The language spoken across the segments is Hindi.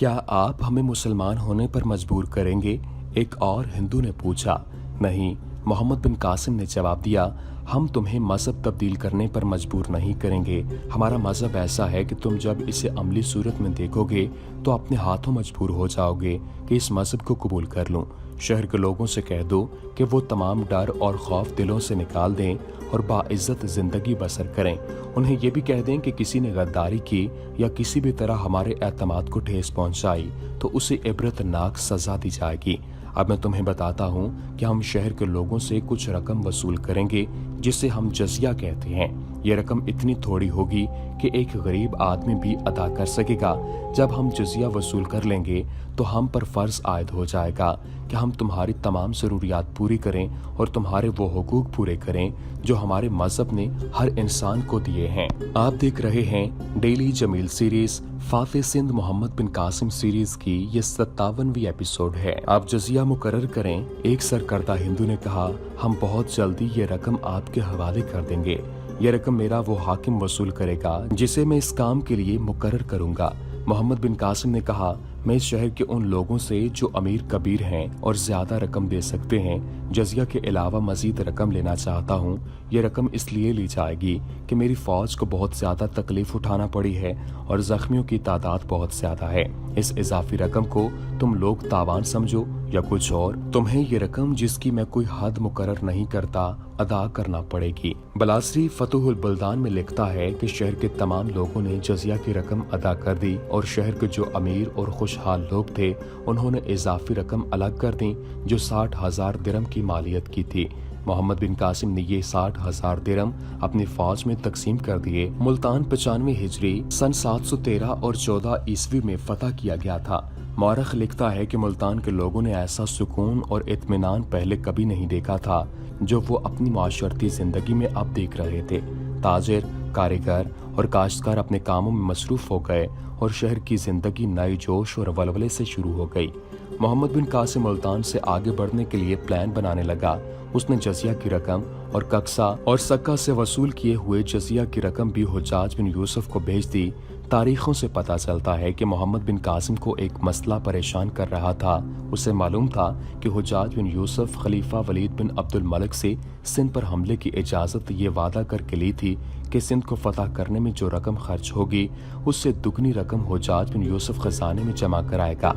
क्या आप हमें मुसलमान होने पर मजबूर करेंगे? एक और हिंदू ने पूछा। नहीं, मोहम्मद बिन कासिम ने जवाब दिया, हम तुम्हें मजहब तब्दील करने पर मजबूर नहीं करेंगे। हमारा मजहब ऐसा है कि तुम जब इसे अमली सूरत में देखोगे तो अपने हाथों मजबूर हो जाओगे कि इस मजहब को कबूल कर लूं। शहर के लोगों से कह दो कि वो तमाम डर और खौफ दिलों से निकाल दें और बाइज्जत जिंदगी बसर करें। उन्हें ये भी कह दें कि किसी ने गद्दारी की या किसी भी तरह हमारे एतमाद को ठेस पहुंचाई तो उसे इबरतनाक सजा दी जाएगी। अब मैं तुम्हें बताता हूँ कि हम शहर के लोगों से कुछ रकम वसूल करेंगे जिसे हम जजिया कहते हैं। ये रकम इतनी थोड़ी होगी कि एक गरीब आदमी भी अदा कर सकेगा। जब हम जजिया वसूल कर लेंगे तो हम पर फर्ज आयद हो जाएगा कि हम तुम्हारी तमाम ज़रूरियात पूरी करें और तुम्हारे वो हुकूक पूरे करें जो हमारे मजहब ने हर इंसान को दिए हैं। आप देख रहे हैं डेली जमील सीरीज फाते सिंध मोहम्मद बिन कासिम सीरीज की ये 57वीं एपिसोड है। आप जजिया मुकर्रर करें। एक सरकर्दा हिंदू ने कहा, हम बहुत जल्दी ये रकम आपके हवाले कर देंगे। ये रकम मेरा वो हाकिम वसूल करेगा जिसे मैं इस काम के लिए मुकर्रर करूंगा। मोहम्मद बिन कासिम ने कहा, मैं इस शहर के उन लोगों से जो अमीर कबीर हैं और ज्यादा रकम दे सकते हैं जजिया के अलावा मजीद रकम लेना चाहता हूँ। ये रकम इसलिए ली जाएगी कि मेरी फौज को बहुत ज्यादा तकलीफ उठाना पड़ी है और जख्मियों की तादाद बहुत ज्यादा है। इस इजाफी रकम को तुम लोग तावान समझो या कुछ और, तुम्हें ये रकम जिसकी मैं कोई हद मुकर्रर नहीं करता अदा करना पड़ेगी। बलासरी फतहुल बुल्दान में लिखता है कि शहर के तमाम लोगों ने जजिया की रकम अदा कर दी और शहर के जो अमीर और खुशहाल लोग थे उन्होंने इजाफी रकम अलग कर दी जो 60,000 दिरहम की मालियत की थी। मोहम्मद बिन कासिम ने ये 60,000 दिरहम अपनी फौज में तकसीम कर दिए। मुल्तान 95 हिजरी सन 713 और 14 ईस्वी में फतह किया गया था। मौरख लिखता है कि मुल्तान के लोगों ने ऐसा सुकून और इत्मीनान पहले कभी नहीं देखा था जो वो अपनी माशरती जिंदगी में अब देख रहे थे। ताजिर, कारीगर और काश्तकार अपने कामों में मसरूफ हो गए और शहर की जिंदगी नए जोश और वलवले से शुरू हो गई। मोहम्मद बिन कासिम मुल्तान से आगे बढ़ने के लिए प्लान बनाने लगा। उसने जजिया की रकम और कक्सा और सक्का से वसूल किए हुए जजिया की रकम भी हुज्जाज बिन यूसुफ को भेज दी। तारीखों से पता चलता है कि मोहम्मद बिन कासिम को एक मसला परेशान कर रहा था। उसे मालूम था कि हुज्जाज बिन यूसुफ खलीफा वलीद बिन अब्दुल मलिक से सिंध पर हमले की इजाज़त ये वादा करके ली थी कि सिंध को फतह करने में जो रकम खर्च होगी उससे दुगनी रकम हुज्जाज बिन यूसुफ खजाने में जमा कराएगा।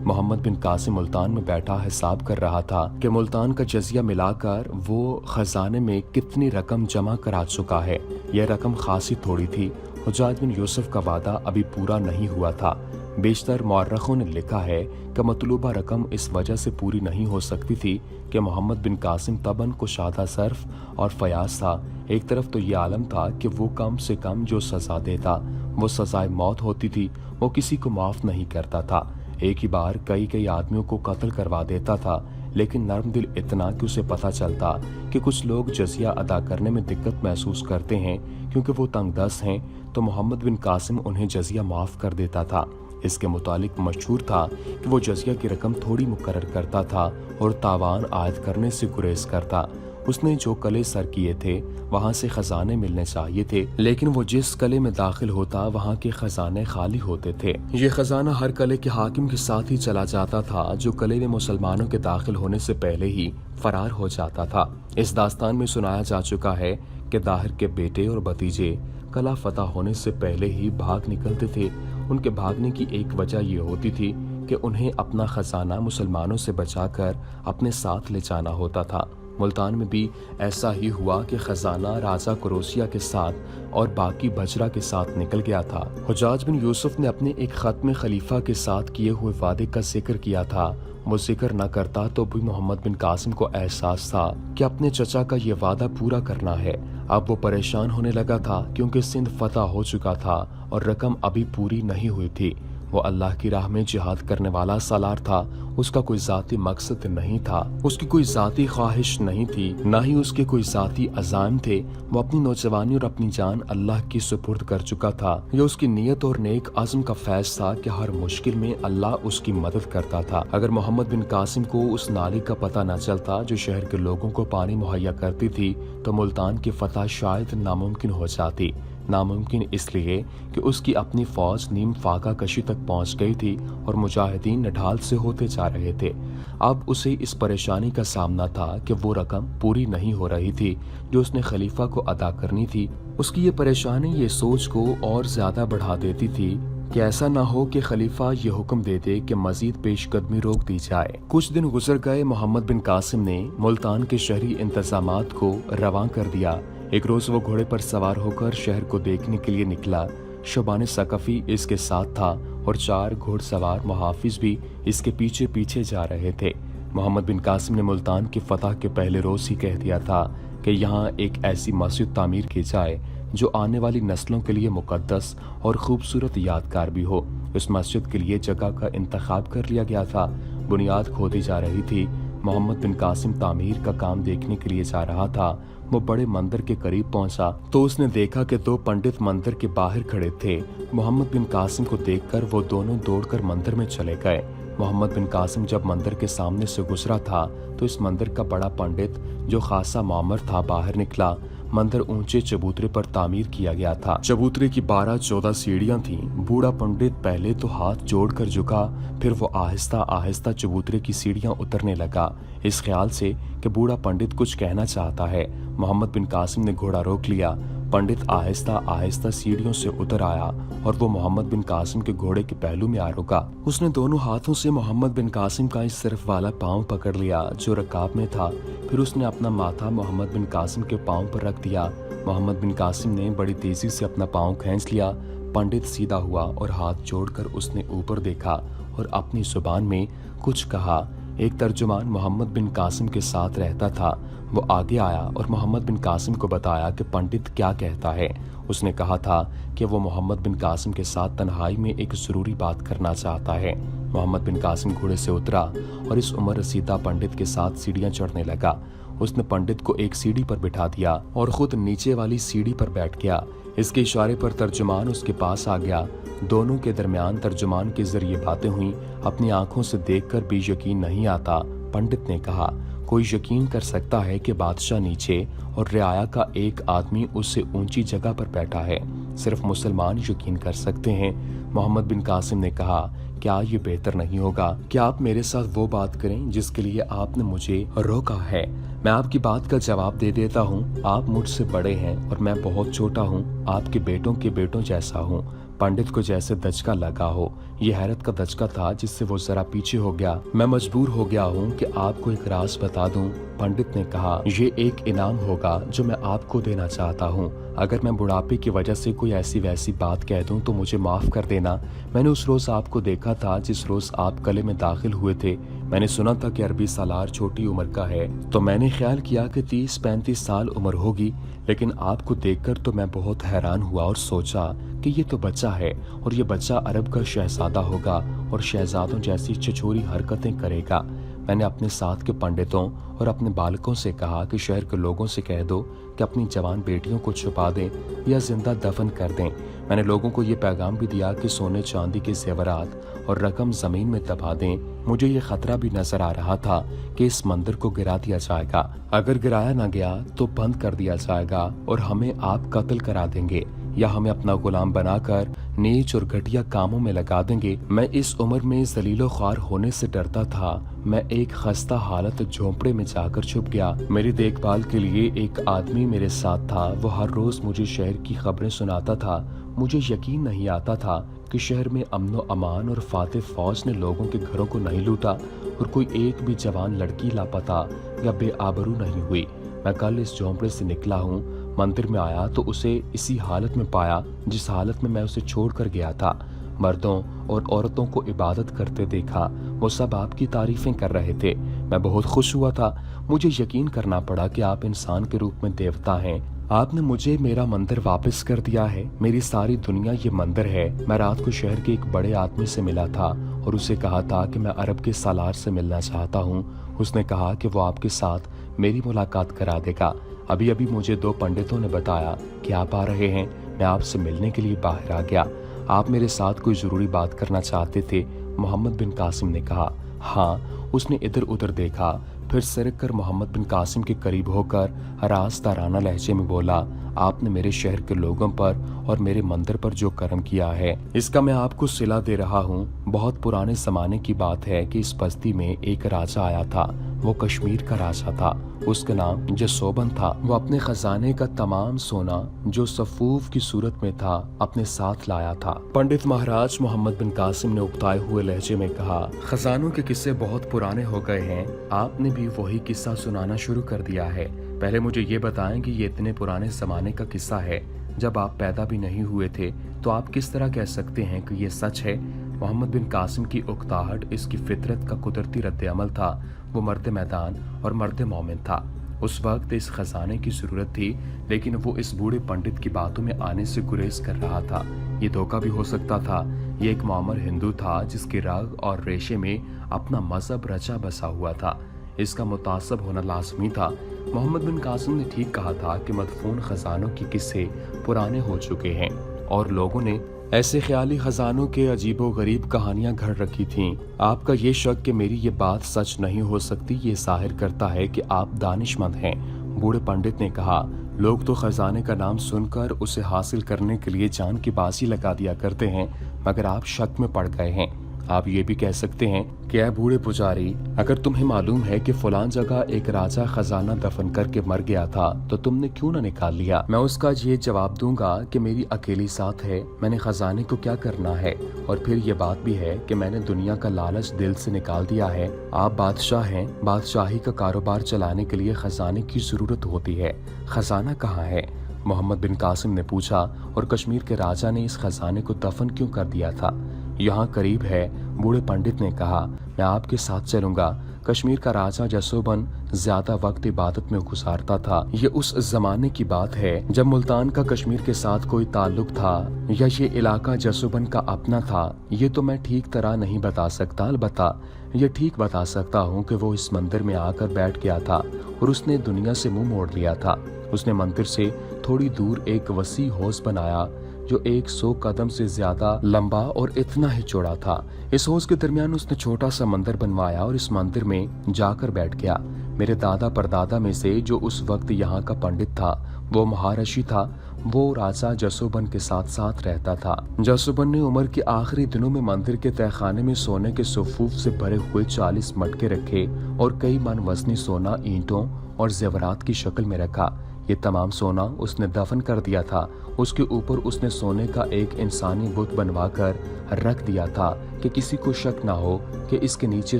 मोहम्मद बिन कासिम मुल्तान में बैठा हिसाब कर रहा था कि मुल्तान का जजिया मिलाकर वो खजाने में कितनी रकम जमा करा चुका है। यह रकम खासी थोड़ी थी। हुज्जाज बिन यूसुफ का वादा अभी पूरा नहीं हुआ था। बेशतर मौर्रखों ने लिखा है कि मतलूबा रकम इस वजह से पूरी नहीं हो सकती थी कि मोहम्मद बिन कासिम तबन को शादा सर्फ और फयाज था। एक तरफ तो ये आलम था कि वो कम से कम जो सजा देता वो सजाए मौत होती थी, वो किसी को माफ नहीं करता था। एक ही बार कई कई आदमियों को कत्ल करवा देता था। लेकिन नर्म दिल इतना कि उसे पता चलता कि कुछ लोग जजिया अदा करने में दिक्कत महसूस करते हैं क्योंकि वो तंगदस्त हैं, तो मोहम्मद बिन कासिम उन्हें जजिया माफ कर देता था। इसके मुतालिक मशहूर था कि वो जजिया की रकम थोड़ी मुकर्रर करता था और तावान आयद करने से गुरेज करता। उसने जो कले सर किए थे वहाँ से खजाने मिलने चाहिए थे, लेकिन वो जिस कले में दाखिल होता वहाँ के खजाने खाली होते थे। ये खजाना हर कले के हाकिम के साथ ही चला जाता था जो कले में मुसलमानों के दाखिल होने से पहले ही फरार हो जाता था। इस दास्तान में सुनाया जा चुका है कि दाहिर के बेटे और भतीजे कला फतह होने से पहले ही भाग निकलते थे। उनके भागने की एक वजह ये होती थी कि उन्हें अपना खजाना मुसलमानों से बचाकर अपने साथ ले जाना होता था। मुल्तान में भी ऐसा ही हुआ कि खजाना राजा क्रोशिया के साथ और बाकी बजरा के साथ निकल गया था। हुज्जाज बिन यूसुफ ने अपने एक खत में खलीफा के साथ किए हुए वादे का जिक्र किया था। वो जिक्र न करता तो भी मोहम्मद बिन कासिम को एहसास था कि अपने चचा का ये वादा पूरा करना है। अब वो परेशान होने लगा था क्योंकि सिंध फतह हो चुका था और रकम अभी पूरी नहीं हुई थी। वो अल्लाह की राह में जिहाद करने वाला सालार था। उसका कोई जाती मकसद नहीं था, उसकी कोई जाती ख्वाहिश नहीं थी, ना ही उसके कोई जाती अज़ाम थे। वो अपनी नौजवानी और अपनी जान अल्लाह की सुपुर्द कर चुका था। ये उसकी नीयत और नेक अज़्म का फैज़ था कि हर मुश्किल में अल्लाह उसकी मदद करता था। अगर मोहम्मद बिन कासिम को उस नाली का पता न चलता जो शहर के लोगों को पानी मुहैया करती थी तो मुल्तान की फतह शायद नामुमकिन हो जाती। नामुमकिन इसलिए कि उसकी अपनी फौज नीम फाका कशी तक पहुंच गई थी और मुजाहिदीन नढाल से होते जा रहे थे। अब उसे इस परेशानी का सामना था कि वो रकम पूरी नहीं हो रही थी जो उसने खलीफा को अदा करनी थी। उसकी ये परेशानी ये सोच को और ज्यादा बढ़ा देती थी कि ऐसा ना हो कि खलीफा ये हुक्म दे दे कि मजीद पेशकदमी रोक दी जाए। कुछ दिन गुजर गए। मोहम्मद बिन कासिम ने मुल्तान के शहरी इंतजामात को रवां कर दिया। एक रोज वो घोड़े पर सवार होकर शहर को देखने के लिए निकला। शबान सकफी इसके साथ था और 4 घोड़सवार मुहाफिज भी इसके पीछे पीछे जा रहे थे। मोहम्मद बिन कासिम ने मुल्तान की फतह के पहले रोज ही कह दिया था कि यहाँ एक ऐसी मस्जिद तामीर की जाए जो आने वाली नस्लों के लिए मुकद्दस और खूबसूरत यादगार भी हो। उस मस्जिद के लिए जगह का इंतखाब कर लिया गया था। बुनियाद खोदी जा रही थी। मोहम्मद बिन कासिम तामीर का काम देखने के लिए जा रहा था। वो बड़े मंदिर के करीब पहुंचा तो उसने देखा कि 2 पंडित मंदिर के बाहर खड़े थे। मोहम्मद बिन कासिम को देखकर वो दोनों दौड़कर मंदिर में चले गए। मोहम्मद बिन कासिम जब मंदिर के सामने से गुजरा था तो इस मंदिर का बड़ा पंडित जो खासा मामर था बाहर निकला। मंदिर ऊंचे चबूतरे पर तामीर किया गया था। चबूतरे की 12-14 सीढ़ियां थीं। बूढ़ा पंडित पहले तो हाथ जोड़कर झुका, फिर वो आहिस्ता आहिस्ता चबूतरे की सीढ़ियां उतरने लगा, इस ख्याल से कि बूढ़ा पंडित कुछ कहना चाहता है। मोहम्मद बिन कासिम ने घोड़ा रोक लिया। पंडित आहिस्ता आहिस्ता सीढ़ियों से उतर आया और वो मोहम्मद बिन कासिम के घोड़े के पहलू में आ रुका। उसने दोनों हाथों से मोहम्मद बिन कासिम का इस सिर्फ वाला पांव पकड़ लिया जो रकाब में था। फिर उसने अपना माथा मोहम्मद बिन कासिम के पांव पर रख दिया। मोहम्मद बिन कासिम ने बड़ी तेजी से अपना पांव खींच लिया। पंडित सीधा हुआ और हाथ जोड़कर उसने ऊपर देखा और अपनी जुबान में कुछ कहा। एक तर्जुमान मोहम्मद बिन कासिम के साथ रहता था। वो आगे आया और मोहम्मद बिन कासिम को बताया कि पंडित क्या कहता है। उसने कहा था कि वो मोहम्मद बिन कासिम के साथ तन्हाई में एक जरूरी बात करना चाहता है। मोहम्मद बिन कासिम घोड़े से उतरा और इस उम्र रसीदा पंडित के साथ सीढ़ियां चढ़ने लगा। उसने पंडित को एक सीढ़ी पर बिठा दिया और खुद नीचे वाली सीढ़ी पर बैठ गया। इसके इशारे पर तर्जुमान उसके पास आ गया। दोनों के दरमियान तर्जुमान के जरिए बातें हुई। अपनी आंखों से देखकर भी यकीन नहीं आता। पंडित ने कहा, कोई यकीन कर सकता है कि बादशाह नीचे और रियाया का एक आदमी उससे ऊंची जगह पर बैठा है। सिर्फ मुसलमान यकीन कर सकते हैं। मोहम्मद बिन कासिम ने कहा, क्या ये बेहतर नहीं होगा कि आप मेरे साथ वो बात करें जिसके लिए आपने मुझे रोका है? मैं आपकी बात का जवाब दे देता हूँ। आप मुझसे बड़े हैं और मैं बहुत छोटा हूँ। आपके बेटों के बेटों जैसा हूँ। पंडित को जैसे दचका लगा हो। ये हैरत का दचका था जिससे वो जरा पीछे हो गया। मैं मजबूर हो गया हूँ कि आपको एक राज बता दूं। पंडित ने कहा, ये एक इनाम होगा जो मैं आपको देना चाहता हूँ। अगर मैं बुढ़ापे की वजह से कोई ऐसी वैसी बात कह दूं तो मुझे माफ कर देना। मैंने उस रोज आपको देखा था जिस रोज आप कले में दाखिल हुए थे। मैंने सुना था कि अरबी सालार छोटी उम्र का है, तो मैंने ख्याल किया कि 30-35 साल उम्र होगी। लेकिन आपको देखकर तो मैं बहुत हैरान हुआ और सोचा कि ये तो बच्चा है और ये बच्चा अरब का शहजादा होगा और शहजादों जैसी छिछोरी हरकतें करेगा। मैंने अपने साथ के पंडितों और अपने बालकों से कहा कि शहर के लोगों से कह दो कि अपनी जवान बेटियों को छुपा दें या जिंदा दफन कर दें। मैंने लोगों को ये पैगाम भी दिया कि सोने चांदी के जेवरात और रकम जमीन में दबा दें। मुझे ये खतरा भी नजर आ रहा था कि इस मंदिर को गिरा दिया जाएगा। अगर गिराया ना गया तो बंद कर दिया जाएगा और हमें आप कत्ल करा देंगे या हमें अपना गुलाम बनाकर नीच और घटिया कामों में लगा देंगे। मैं इस उम्र में जलीलो ख्वार होने से डरता था। मैं एक खस्ता हालत झोंपड़े में जाकर छुप गया। मेरी देखभाल के लिए एक आदमी मेरे साथ था। वो हर रोज मुझे शहर की खबरें सुनाता था। मुझे यकीन नहीं आता था कि शहर में अमनो अमान और फाते फौज ने लोगों के घरों को नहीं लूटा और कोई एक भी जवान लड़की लापता या बेआबरू नहीं हुई। मैं कल इस झोंपड़े से निकला हूँ। मंदिर में आया तो उसे इसी हालत में पाया जिस हालत में मैं उसे छोड़कर गया था। मर्दों और औरतों को इबादत करते देखा। वो सब आपकी तारीफें कर रहे थे। मैं बहुत खुश हुआ था। मुझे यकीन करना पड़ा कि आप इंसान के रूप में देवता हैं। आपने मुझे मेरा मंदिर वापस कर दिया है। मेरी सारी दुनिया ये मंदिर है। मैं रात को शहर के एक बड़े आदमी से मिला था और उसे कहा था कि मैं अरब के सालार से मिलना चाहता हूँ। उसने कहा कि वो आपके साथ मेरी मुलाकात करा देगा। अभी अभी मुझे 2 पंडितों ने बताया कि आप आ रहे हैं। मैं आपसे मिलने के लिए बाहर आ गया। आप मेरे साथ कोई जरूरी बात करना चाहते थे? मोहम्मद बिन कासिम ने कहा। हाँ। उसने इधर उधर देखा, फिर सिरक कर मोहम्मद बिन कासिम के करीब होकर राज़दाराना लहजे में बोला, आपने मेरे शहर के लोगों पर और मेरे मंदिर पर जो कर्म किया है इसका मैं आपको सिला दे रहा हूँ। बहुत पुराने जमाने की बात है कि इस बस्ती में एक राजा आया था। वो कश्मीर का राजा था। उसका नाम जसोबन था। वो अपने खजाने का तमाम सोना जो सफूफ की सूरत में था अपने साथ लाया था। पंडित महाराज मोहम्मद बिन कासिम ने उकताए हुए लहजे में कहा, खजानों के किस्से बहुत पुराने हो गए हैं। आपने भी वही किस्सा सुनाना शुरू कर दिया है। पहले मुझे ये बताएं कि ये इतने पुराने जमाने का किस्सा है, जब आप पैदा भी नहीं हुए थे, तो आप किस तरह कह सकते हैं कि ये सच है? मोहम्मद बिन कासिम की उकताहट इसकी फितरत का कुदरती रद्द-ए-अमल था। वो मर्द मैदान और मर्द मोमिन था। उस वक्त इस खजाने की जरूरत थी, लेकिन वो इस बूढ़े पंडित की बातों में आने से गुरेज कर रहा था। ये धोखा भी हो सकता था। ये एक मामर हिंदू था जिसके रग और रेशे में अपना मजहब रचा बसा हुआ था। इसका मुतासब होना लाजमी था। मोहम्मद बिन कासिम ने ठीक कहा था कि मदफून खजानों के किस्से पुराने हो चुके हैं और लोगों ने ऐसे ख्याली खजानों के अजीबो गरीब कहानियां घड़ रखी थीं। आपका ये शक कि मेरी ये बात सच नहीं हो सकती, ये जाहिर करता है कि आप दानिशमंद हैं। बूढ़े पंडित ने कहा, लोग तो खजाने का नाम सुनकर उसे हासिल करने के लिए जान की बाजी लगा दिया करते हैं, मगर आप शक में पड़ गए हैं। आप ये भी कह सकते हैं कि ऐ बूढ़े पुजारी, अगर तुम्हें मालूम है कि फलां जगह एक राजा खजाना दफन करके मर गया था, तो तुमने क्यों न निकाल लिया? मैं उसका ये जवाब दूंगा कि मेरी अकेली साथ है, मैंने खजाने को क्या करना है। और फिर ये बात भी है कि मैंने दुनिया का लालच दिल से निकाल दिया है। आप बादशाह हैं, बादशाही का कारोबार चलाने के लिए खजाने की जरूरत होती है। खजाना कहाँ है? मोहम्मद बिन कासिम ने पूछा। और कश्मीर के राजा ने इस खजाने को दफन क्यों कर दिया था? यहाँ करीब है, बूढ़े पंडित ने कहा। मैं आपके साथ चलूंगा। कश्मीर का राजा जसोबन ज्यादा वक्त इबादत में गुजारता था। ये उस जमाने की बात है जब मुल्तान का कश्मीर के साथ कोई ताल्लुक था या ये इलाका जसोबन का अपना था, ये तो मैं ठीक तरह नहीं बता सकता। अलबत्ता ये ठीक बता सकता हूँ कि वो इस मंदिर में आकर बैठ गया था और उसने दुनिया से मुंह मोड़ लिया था। उसने मंदिर से थोड़ी दूर एक वसी हौज बनाया जो 100 कदम से ज्यादा लंबा और इतना ही चौड़ा था। इस हौज के दरमियान उसने छोटा सा मंदिर बनवाया और इस मंदिर में जाकर बैठ गया। मेरे दादा परदादा में से जो उस वक्त यहाँ का पंडित था, वो महारशी था। वो राजा जसोबन के साथ साथ रहता था। जसोबन ने उम्र के आखिरी दिनों में मंदिर के तहखाने में सोने के सुफूफ से भरे हुए 40 मटके रखे और कई मन वजनी सोना ईंटों और जेवरात की शक्ल में रखा। ये तमाम सोना उसने दफन कर दिया था। उसके ऊपर उसने सोने का एक इंसानी बुत बनवाकर रख दिया था कि किसी को शक ना हो कि इसके नीचे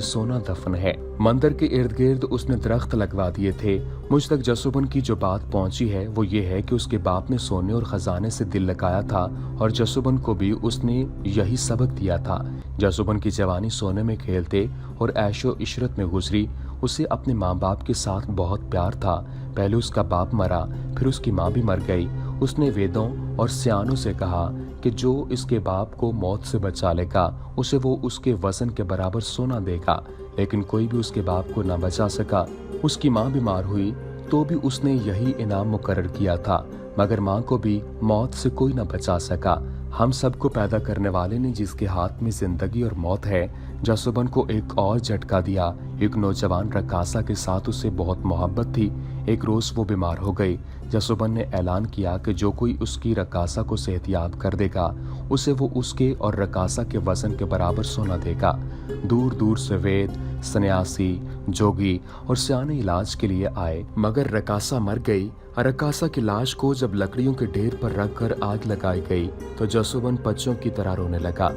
सोना दफन है। मंदिर के इर्द गिर्द उसने दरख्त लगवा दिए थे। मुझ तक जसोबन की जो बात पहुंची है वो ये है कि उसके बाप ने सोने और खजाने से दिल लगाया था और जसोबन को भी उसने यही सबक दिया था। जसोबन की जवानी सोने में खेलते और ऐशो इशरत में गुजरी। उसे अपने माँ बाप के साथ बहुत प्यार था। पहले उसका बाप मरा, फिर उसकी माँ भी मर गई। उसने वेदों और सियानों से कहा कि जो इसके बाप को मौत से बचा लेगा उसे वो उसके वजन के बराबर सोना देगा, लेकिन कोई भी उसके बाप को न बचा सका। उसकी माँ बीमार हुई तो भी उसने यही इनाम मुकर्रर किया था, मगर माँ को भी मौत से कोई न बचा सका। हम सबको पैदा करने वाले ने जिसके हाथ में जिंदगी और मौत है, जसोबन को एक और झटका दिया। एक नौजवान रकासा के साथ उसे बहुत मोहब्बत थी। एक रोज वो बीमार हो गई। जसोबन ने ऐलान किया कि जो कोई उसकी रकासा को सेहतियाब कर देगा उसे वो उसके और रकासा के वजन के बराबर सोना देगा। दूर दूर से वेद, सन्यासी, जोगी और सियाने इलाज के लिए आए, मगर रकासा मर गई। रकासा की लाश को जब लकड़ियों के ढेर पर रखकर आग लगाई गई तो जसोबन बच्चों की तरह रोने लगा।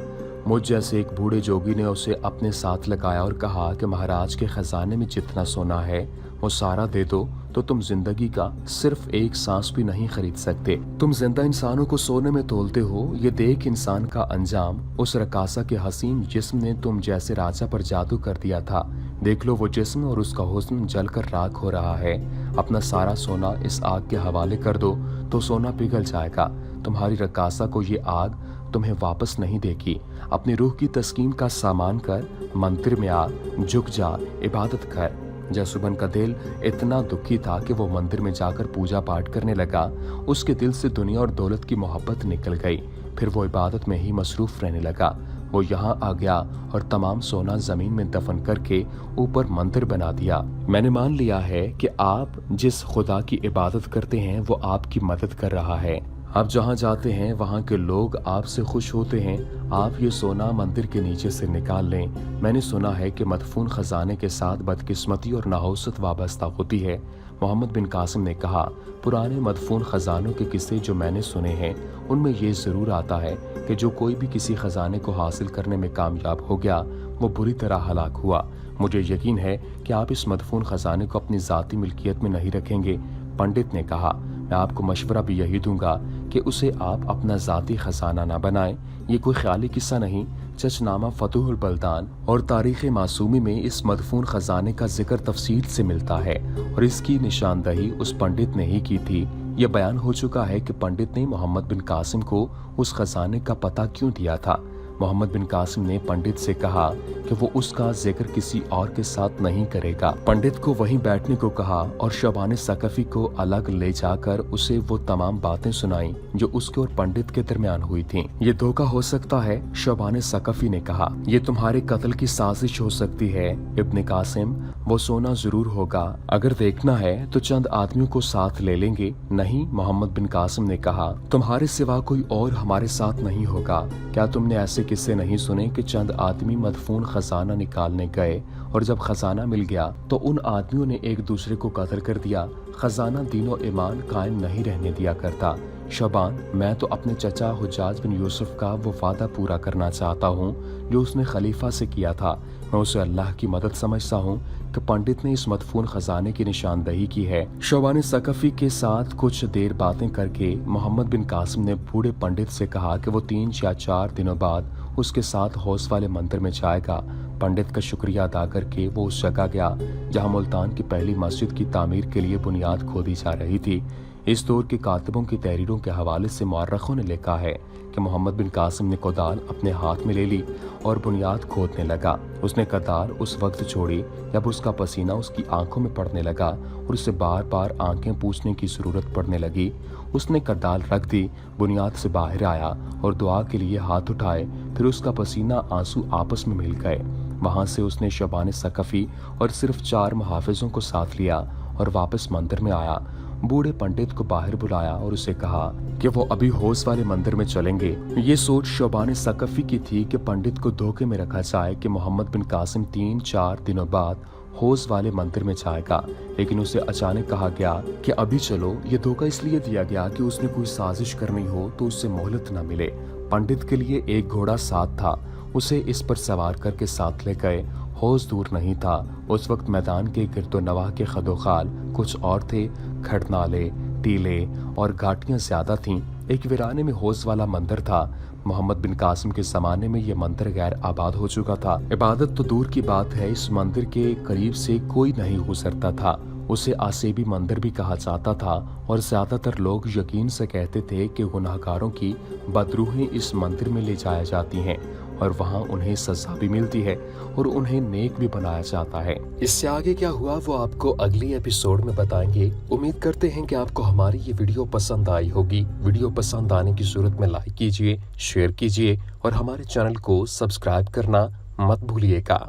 मुझ जैसे एक बूढ़े जोगी ने उसे अपने साथ लगाया और कहा कि महाराज के खजाने में जितना सोना है वो सारा दे दो तो तुम जिंदगी का सिर्फ एक सांस भी नहीं खरीद सकते। तुम जिंदा इंसानों को सोने में तोलते हो। ये देख इंसान का अंजाम उस रकासा के हसीन जिस्म ने तुम जैसे राजा पर जादू कर दिया था। देख लो वो जिस्म और उसका हुस्न जलकर राख हो रहा है। अपना सारा सोना इस आग के हवाले कर दो तो सोना पिघल जाएगा। तुम्हारी रकासा को ये आग तुम्हें वापस नहीं देगी। अपनी रूह की तस्कीन का सामान कर मंदिर में आ, झुक जा, इबादत कर। जसोबन का दिल इतना दुखी था कि वो मंदिर में जाकर पूजा पाठ करने लगा। उसके दिल से दुनिया और दौलत की मोहब्बत निकल गई। फिर वो इबादत में ही मसरूफ रहने लगा। वो यहाँ आ गया और तमाम सोना जमीन में दफन करके ऊपर मंदिर बना दिया। मैंने मान लिया है कि आप जिस खुदा की इबादत करते हैं वो आपकी मदद कर रहा है। आप जहाँ जाते हैं वहाँ के लोग आपसे खुश होते हैं। आप ये सोना मंदिर के नीचे से निकाल लें। मैंने सुना है कि मदफून खजाने के साथ बदकिस्मती और नाहौसत वाबस्ता होती है। मोहम्मद बिन कासिम ने कहा, पुराने मदफून खजानों के किस्से जो मैंने सुने हैं उनमें ये ज़रूर आता है कि जो कोई भी किसी खजाने को हासिल करने में कामयाब हो गया वो बुरी तरह हलाक हुआ। मुझे यकीन है कि आप इस मदफून खजाने को अपनी ज़ाती मिल्कियत में नहीं रखेंगे। पंडित ने कहा, मैं आपको मशवरा भी यही दूंगा कि उसे आप अपना ज़ाती खजाना ना बनाएं। ये कोई ख्याली किस्सा नहीं। चचनामा फतहुल बल्दान और तारीख़ मासूमी में इस मदफून खजाने का जिक्र तफसील से मिलता है और इसकी निशानदही उस पंडित ने ही की थी। यह बयान हो चुका है कि पंडित ने मोहम्मद बिन कासिम को उस खजाने का पता क्यों दिया था। मोहम्मद बिन कासिम ने पंडित से कहा कि वो उसका जिक्र किसी और के साथ नहीं करेगा। पंडित को वहीं बैठने को कहा और शबाने सकफी को अलग ले जाकर उसे वो तमाम बातें सुनाई जो उसके और पंडित के दरमियान हुई थीं। ये धोखा हो सकता है, शबाने सकफी ने कहा। ये तुम्हारे कत्ल की साजिश हो सकती है इब्ने कासिम। वो सोना जरूर होगा। अगर देखना है तो चंद आदमियों को साथ ले लेंगे। नहीं, मोहम्मद बिन कासिम ने कहा, तुम्हारे सिवा कोई और हमारे साथ नहीं होगा। क्या तुमने ऐसे किस्से नहीं सुने कि चंद आदमी मदफून खजाना निकालने गए और जब खजाना मिल गया तो उन आदमियों ने एक दूसरे को कत्ल कर दिया। खजाना दीनो ईमान कायम नहीं रहने दिया करता। शबान, मैं तो अपने चचा हुज्जाज बिन यूसुफ का वो वादा पूरा करना चाहता हूँ जो उसने खलीफा से किया था। मैं उसे अल्लाह की मदद समझता हूँ कि पंडित ने इस मदफून खजाने की निशानदही की है। शबान सकफी के साथ कुछ देर बातें करके मोहम्मद बिन कासिम ने बूढ़े पंडित से कहा कि वो 3 या 4 दिनों बाद उसके साथ हौस वाले मंदिर में जाएगा। पंडित का शुक्रिया अदा करके वो उस जगह गया जहाँ मुल्तान की पहली मस्जिद की तामीर के लिए बुनियाद खोदी जा रही थी। इस दौर के कातिबों की तहरीरों के हवाले से मुअर्रिखों ने लिखा है कि मोहम्मद बिन कासिम ने कोदाल अपने हाथ में ले ली और बुनियाद खोदने लगा। उसने कतार उस वक्त छोड़ी जब उसका पसीना उसकी आंखों में पड़ने लगा और उसे बार बार आंखें पूछने की जरूरत पड़ने लगी। उसने कतार रख दी, बुनियाद से बाहर आया और दुआ के लिए हाथ उठाए। फिर उसका पसीना आंसू आपस में मिल गए। वहां से उसने शबाने सकफी और सिर्फ 4 मुहाफिजों को साथ लिया और वापस मंदिर में आया। बूढ़े पंडित को बाहर बुलाया और उसे कहा कि वो अभी हौस वाले मंदिर में चलेंगे। ये सोच शबाने सकफी की थी कि पंडित को धोखे में रखा जाए कि मोहम्मद बिन कासिम 3-4 दिनों बाद हौस वाले मंदिर में जाएगा, लेकिन उसे अचानक कहा गया कि अभी चलो। ये धोखा इसलिए दिया गया कि उसने कोई साजिश करनी हो तो उससे मोहलत न मिले। पंडित के लिए एक घोड़ा साथ था, उसे इस पर सवार करके साथ ले गए। हौज दूर नहीं था। उस वक्त मैदान के गिरदो नवाह के खदोखाल कुछ और थे। खड़नाले, टीले और घाटियां ज्यादा थीं। एक वीराने में हौज वाला मंदिर था। मोहम्मद बिन कासिम के जमाने में यह मंदिर गैर आबाद हो चुका था। इबादत तो दूर की बात है, इस मंदिर के करीब से कोई नहीं गुजरता था। उसे आसेबी मंदिर भी कहा जाता था और ज्यादातर लोग यकीन से कहते थे कि गुनाहगारों की बदरूहें इस मंदिर में ले जाया जाती हैं और वहाँ उन्हें सजा भी मिलती है और उन्हें नेक भी बनाया जाता है। इससे आगे क्या हुआ वो आपको अगली एपिसोड में बताएंगे। उम्मीद करते हैं कि आपको हमारी ये वीडियो पसंद आई होगी। वीडियो पसंद आने की सूरत में लाइक कीजिए, शेयर कीजिए और हमारे चैनल को सब्सक्राइब करना मत भूलिएगा।